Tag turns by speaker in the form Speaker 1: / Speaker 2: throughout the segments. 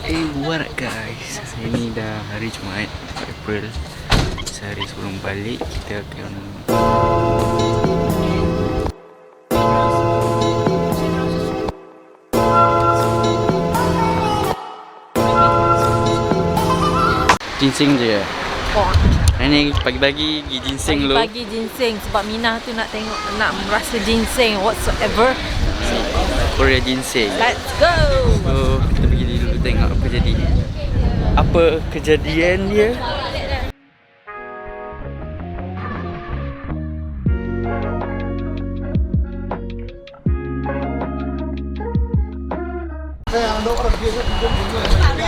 Speaker 1: What up guys, hari ni dah hari Jumaat 4 April. Sehari sebelum balik kita akan ginseng je. Hari ni pagi-pagi pergi ginseng dulu.
Speaker 2: Pagi ginseng sebab Minah tu nak tengok, nak merasa ginseng whatsoever.
Speaker 1: Korea ginseng.
Speaker 2: Let's go.
Speaker 1: So kita pergi dulu tengok apa jadi. Apa kejadian dia?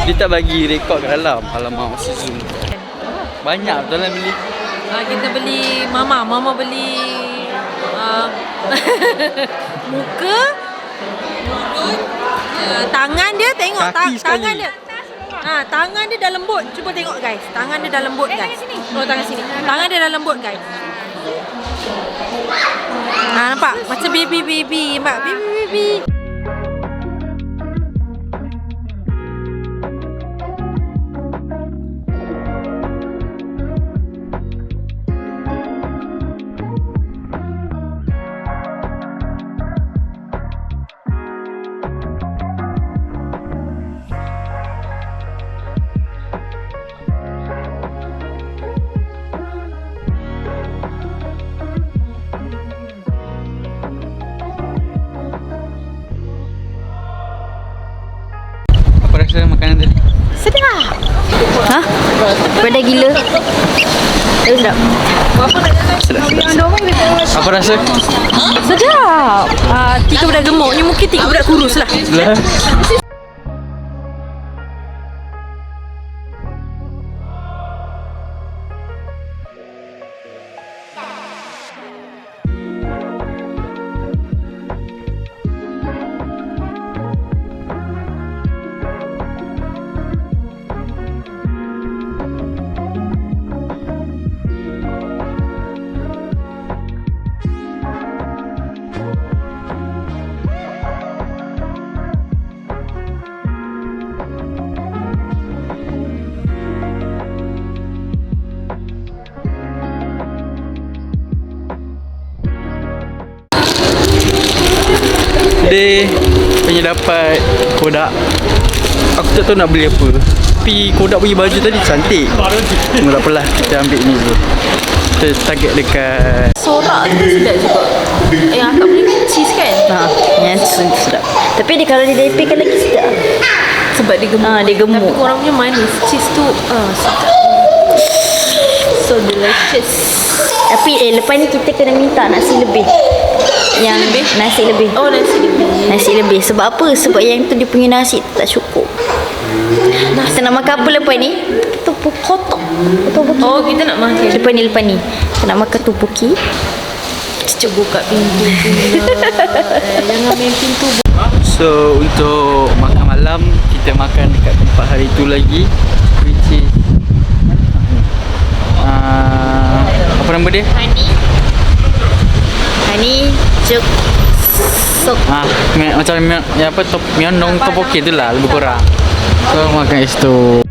Speaker 1: Dia tak bagi rekod kat dalam. Alamak, masih zoom. Banyak betul lah beli.
Speaker 2: Kita beli Mama beli muka, mulut, tangan dia, tengok tangan dia. Tangan dia dah lembut. Cuba tengok guys. Tangan dia dah lembut guys. Oh, tangan sini. Tangan dia dah lembut guys. Nampak? Macam baby. Nampak? Baby.
Speaker 1: Apa rasa makanan tadi?
Speaker 2: Sedap. Pedas gila. Sedap.
Speaker 1: Apa rasa?
Speaker 2: Sedap. 3 budak gemuk ni mungkin 3 budak kurus lah.
Speaker 1: Dia punya dapat Kodak. Aku tak tahu nak beli apa. Tapi Kodak punya baju tadi cantik. Cuma tak apalah, kita ambil ni dulu. Kita target dekat
Speaker 2: Sorak tu sedap juga. Akak beli kan cheese kan?
Speaker 3: Yang sedap. Tapi dia kalau dia dipikkan lagi sedap.
Speaker 2: Sebab dia gemuk.
Speaker 3: Dia gemuk.
Speaker 2: Tapi korang punya manis. Cheese tu sedap. So delicious.
Speaker 3: Tapi lepas ni kita kena minta nasi lebih. Nasi lebih.
Speaker 2: Oh,
Speaker 3: Nasi lebih. Sebab apa? Sebab yang tu dia punya nasi tak cukup. Kita nak makan apa lepas ni? Tupuki.
Speaker 2: Oh, kita nak makan.
Speaker 3: Lepas ni. Kita nak makan tupuki.
Speaker 2: Cuba buka pintu pula. Jangan main pintu.
Speaker 1: So untuk makan malam kita makan dekat tempat hari tu lagi, which is apa nama dia?
Speaker 3: Hani Cuk Sok.
Speaker 1: Macam apa Myeondong tteokbokki tu lah lebih kurang. So makan kat situ.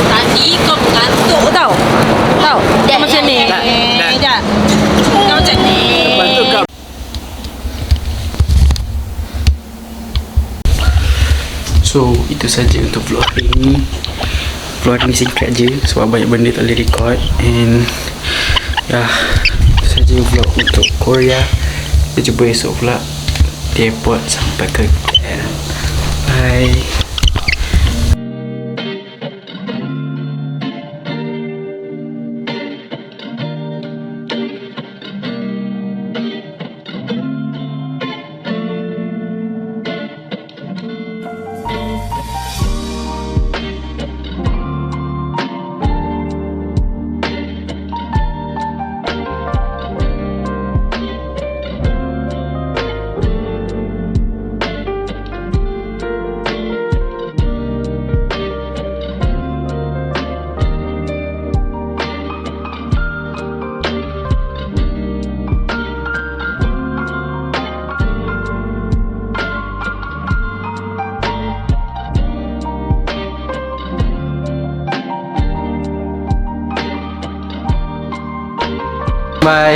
Speaker 2: Tadi kau mengantuk tau. Kau macam ni. Sekejap. Kau macam ni.
Speaker 1: So itu saja untuk vlog hari ni. Vlog hari ni singkat je sebab banyak benda tak boleh record. And itu saja vlog untuk Korea. Kita jumpa esok pula di airport sampai ke KL. Bye. Bye.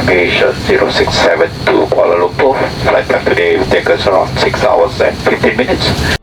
Speaker 4: Asia 0672 Kuala Lumpur. Flight time today will take us around 6 hours and 15 minutes.